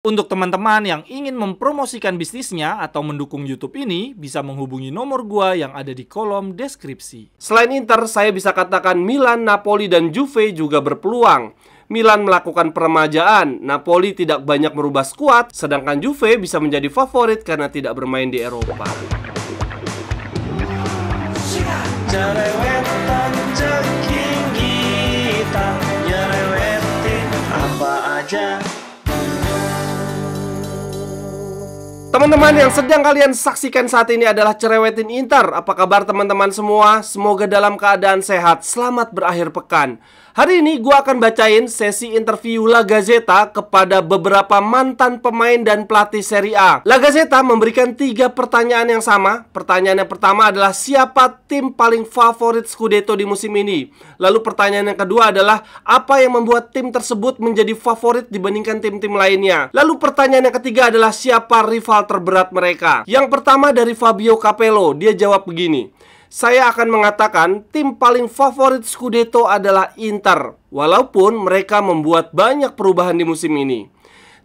Untuk teman-teman yang ingin mempromosikan bisnisnya atau mendukung YouTube ini, bisa menghubungi nomor gua yang ada di kolom deskripsi. Selain Inter, saya bisa katakan Milan, Napoli, dan Juve juga berpeluang. Milan melakukan peremajaan, Napoli tidak banyak merubah skuad, sedangkan Juve bisa menjadi favorit karena tidak bermain di Eropa. Cerewetan ceking kita, nyerewetin apa aja. Teman-teman yang sedang kalian saksikan saat ini adalah Cerewetin Inter. Apa kabar teman-teman semua? Semoga dalam keadaan sehat. Selamat berakhir pekan. Hari ini gue akan bacain sesi interview La Gazzetta kepada beberapa mantan pemain dan pelatih Serie A. La Gazzetta memberikan 3 pertanyaan yang sama. Pertanyaan yang pertama adalah siapa tim paling favorit Scudetto di musim ini? Lalu pertanyaan yang kedua adalah apa yang membuat tim tersebut menjadi favorit dibandingkan tim-tim lainnya? Lalu pertanyaan yang ketiga adalah siapa rival terberat mereka? Yang pertama dari Fabio Capello, dia jawab begini: saya akan mengatakan tim paling favorit Scudetto adalah Inter, walaupun mereka membuat banyak perubahan di musim ini.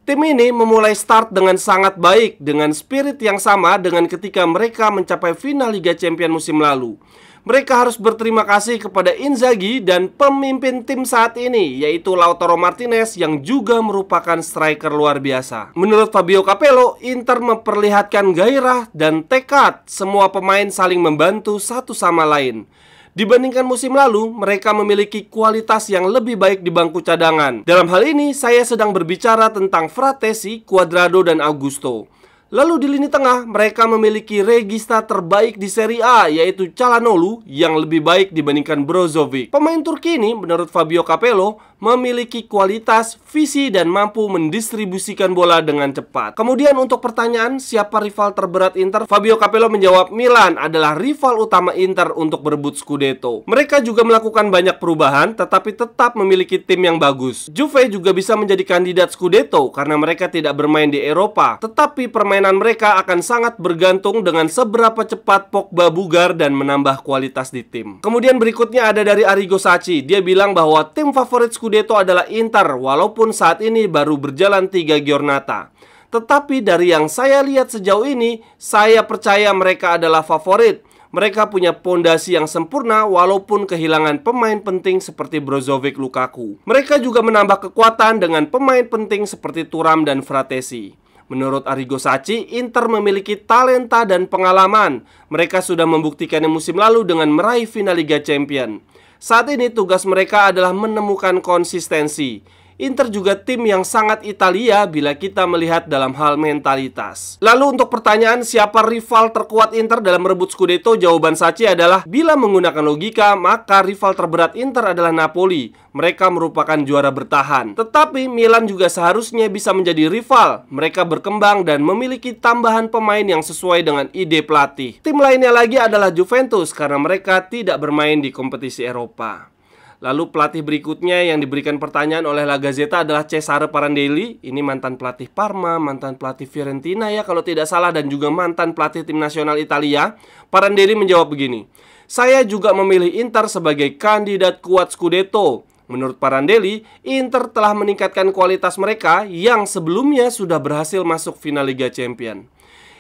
Tim ini memulai start dengan sangat baik, dengan spirit yang sama dengan ketika mereka mencapai final Liga Champions musim lalu. Mereka harus berterima kasih kepada Inzaghi dan pemimpin tim saat ini, yaitu Lautaro Martinez yang juga merupakan striker luar biasa. Menurut Fabio Capello, Inter memperlihatkan gairah dan tekad. Semua pemain saling membantu satu sama lain. Dibandingkan musim lalu, mereka memiliki kualitas yang lebih baik di bangku cadangan. Dalam hal ini, saya sedang berbicara tentang Frattesi, Cuadrado, dan Augusto. Lalu di lini tengah, mereka memiliki regista terbaik di Serie A, yaitu Çalhanoğlu yang lebih baik dibandingkan Brozovic. Pemain Turki ini, menurut Fabio Capello, memiliki kualitas, visi, dan mampu mendistribusikan bola dengan cepat. Kemudian untuk pertanyaan, siapa rival terberat Inter? Fabio Capello menjawab Milan adalah rival utama Inter untuk berebut Scudetto. Mereka juga melakukan banyak perubahan, tetapi tetap memiliki tim yang bagus. Juve juga bisa menjadi kandidat Scudetto karena mereka tidak bermain di Eropa, tetapi permainan mereka akan sangat bergantung dengan seberapa cepat Pogba bugar dan menambah kualitas di tim. Kemudian berikutnya ada dari Arrigo Sacchi. Dia bilang bahwa tim favorit Scudetto adalah Inter, walaupun saat ini baru berjalan 3 giornata. Tetapi dari yang saya lihat sejauh ini, saya percaya mereka adalah favorit. Mereka punya pondasi yang sempurna walaupun kehilangan pemain penting seperti Brozovic, Lukaku. Mereka juga menambah kekuatan dengan pemain penting seperti Thuram dan Frattesi. Menurut Arrigo Sacchi, Inter memiliki talenta dan pengalaman. Mereka sudah membuktikannya musim lalu dengan meraih final Liga Champions. Saat ini tugas mereka adalah menemukan konsistensi. Inter juga tim yang sangat Italia bila kita melihat dalam hal mentalitas. Lalu untuk pertanyaan siapa rival terkuat Inter dalam merebut Scudetto, jawaban Sacchi adalah bila menggunakan logika, maka rival terberat Inter adalah Napoli. Mereka merupakan juara bertahan. Tetapi Milan juga seharusnya bisa menjadi rival. Mereka berkembang dan memiliki tambahan pemain yang sesuai dengan ide pelatih. Tim lainnya lagi adalah Juventus karena mereka tidak bermain di kompetisi Eropa. Lalu pelatih berikutnya yang diberikan pertanyaan oleh La Gazzetta adalah Cesare Prandelli. Ini mantan pelatih Parma, mantan pelatih Fiorentina ya kalau tidak salah, dan juga mantan pelatih tim nasional Italia. Prandelli menjawab begini: saya juga memilih Inter sebagai kandidat kuat Scudetto. Menurut Prandelli, Inter telah meningkatkan kualitas mereka yang sebelumnya sudah berhasil masuk final Liga Champions.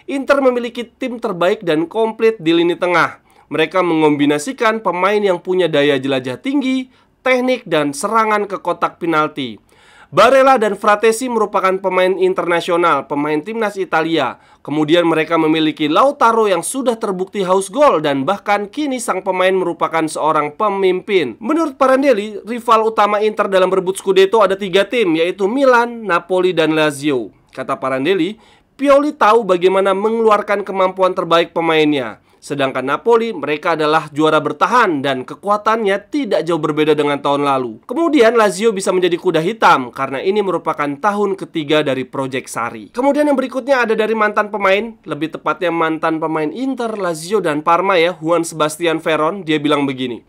Inter memiliki tim terbaik dan komplit di lini tengah. Mereka mengombinasikan pemain yang punya daya jelajah tinggi, teknik, dan serangan ke kotak penalti. Barella dan Frattesi merupakan pemain internasional, pemain timnas Italia. Kemudian mereka memiliki Lautaro yang sudah terbukti haus gol dan bahkan kini sang pemain merupakan seorang pemimpin. Menurut Prandelli, rival utama Inter dalam berebut Scudetto ada 3 tim, yaitu Milan, Napoli, dan Lazio. Kata Prandelli, Pioli tahu bagaimana mengeluarkan kemampuan terbaik pemainnya. Sedangkan Napoli, mereka adalah juara bertahan dan kekuatannya tidak jauh berbeda dengan tahun lalu. Kemudian Lazio bisa menjadi kuda hitam karena ini merupakan tahun ketiga dari proyek Sarri. Kemudian yang berikutnya ada dari mantan pemain, lebih tepatnya mantan pemain Inter, Lazio, dan Parma ya, Juan Sebastian Veron. Dia bilang begini: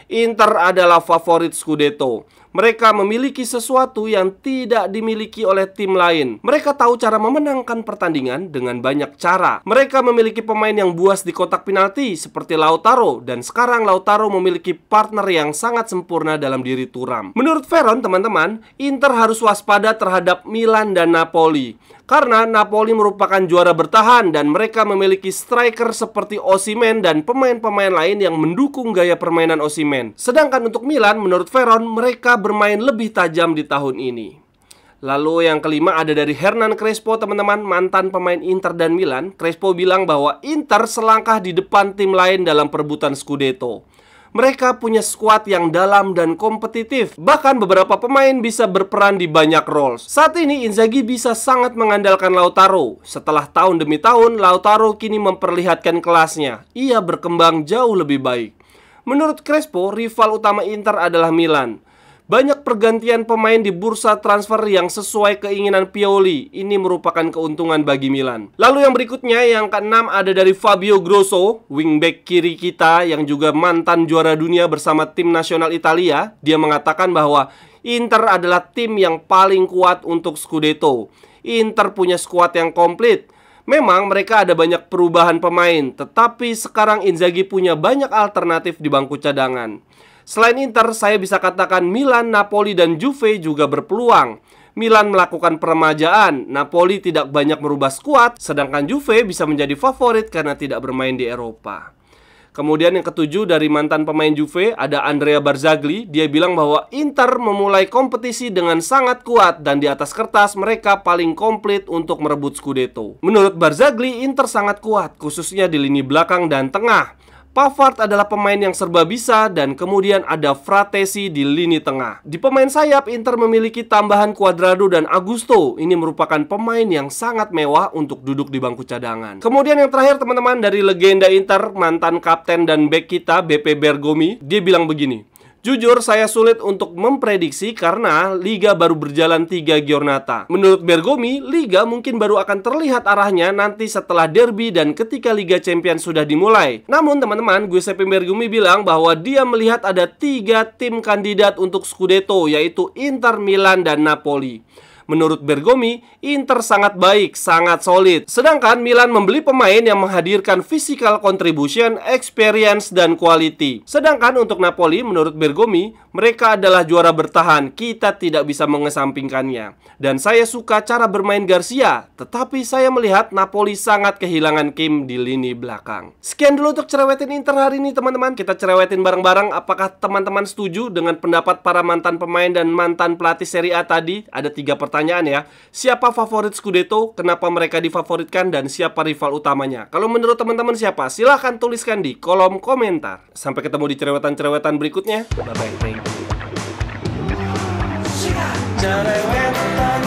Inter adalah favorit Scudetto. Mereka memiliki sesuatu yang tidak dimiliki oleh tim lain. Mereka tahu cara memenangkan pertandingan dengan banyak cara. Mereka memiliki pemain yang buas di kotak penalti seperti Lautaro, dan sekarang Lautaro memiliki partner yang sangat sempurna dalam diri Thuram. Menurut Veron, teman-teman, Inter harus waspada terhadap Milan dan Napoli. Karena Napoli merupakan juara bertahan dan mereka memiliki striker seperti Osimhen dan pemain-pemain lain yang mendukung gaya permainan Osimhen. Sedangkan untuk Milan, menurut Veron, mereka bermain lebih tajam di tahun ini. Lalu yang kelima ada dari Hernan Crespo, teman-teman, mantan pemain Inter dan Milan. Crespo bilang bahwa Inter selangkah di depan tim lain dalam perebutan Scudetto. Mereka punya skuad yang dalam dan kompetitif. Bahkan beberapa pemain bisa berperan di banyak roles. Saat ini Inzaghi bisa sangat mengandalkan Lautaro. Setelah tahun demi tahun, Lautaro kini memperlihatkan kelasnya. Ia berkembang jauh lebih baik. Menurut Crespo, rival utama Inter adalah Milan. Banyak pergantian pemain di bursa transfer yang sesuai keinginan Pioli. Ini merupakan keuntungan bagi Milan. Lalu yang berikutnya, yang keenam ada dari Fabio Grosso, wingback kiri kita yang juga mantan juara dunia bersama tim nasional Italia. Dia mengatakan bahwa Inter adalah tim yang paling kuat untuk Scudetto. Inter punya skuad yang komplit. Memang mereka ada banyak perubahan pemain, tetapi sekarang Inzaghi punya banyak alternatif di bangku cadangan. Selain Inter, saya bisa katakan Milan, Napoli, dan Juve juga berpeluang. Milan melakukan peremajaan, Napoli tidak banyak merubah skuad, sedangkan Juve bisa menjadi favorit karena tidak bermain di Eropa. Kemudian yang ketujuh dari mantan pemain Juve ada Andrea Barzagli. Dia bilang bahwa Inter memulai kompetisi dengan sangat kuat dan di atas kertas mereka paling komplit untuk merebut Scudetto. Menurut Barzagli, Inter sangat kuat, khususnya di lini belakang dan tengah. Pavard adalah pemain yang serba bisa dan kemudian ada Fratesi di lini tengah. Di pemain sayap, Inter memiliki tambahan Cuadrado dan Augusto. Ini merupakan pemain yang sangat mewah untuk duduk di bangku cadangan. Kemudian yang terakhir, teman-teman, dari legenda Inter, mantan kapten dan bek kita, BP Bergomi. Dia bilang begini: jujur, saya sulit untuk memprediksi karena Liga baru berjalan 3 giornata. Menurut Bergomi, Liga mungkin baru akan terlihat arahnya nanti setelah derby dan ketika Liga Champions sudah dimulai. Namun teman-teman, Giuseppe Bergomi bilang bahwa dia melihat ada 3 tim kandidat untuk Scudetto, yaitu Inter, Milan, dan Napoli. Menurut Bergomi, Inter sangat baik, sangat solid. Sedangkan Milan membeli pemain yang menghadirkan physical contribution, experience, dan quality. Sedangkan untuk Napoli, menurut Bergomi, mereka adalah juara bertahan. Kita tidak bisa mengesampingkannya. Dan saya suka cara bermain Garcia, tetapi saya melihat Napoli sangat kehilangan Kim di lini belakang. Sekian dulu untuk cerewetin Inter hari ini, teman-teman. Kita cerewetin bareng-bareng. Apakah teman-teman setuju dengan pendapat para mantan pemain dan mantan pelatih Serie A tadi? Ada 3 pertanyaan ya. Siapa favorit Scudetto? Kenapa mereka difavoritkan? Dan siapa rival utamanya? Kalau menurut teman-teman siapa? Silahkan tuliskan di kolom komentar. Sampai ketemu di cerewetan-cerewetan berikutnya. Bye-bye. Cerewetan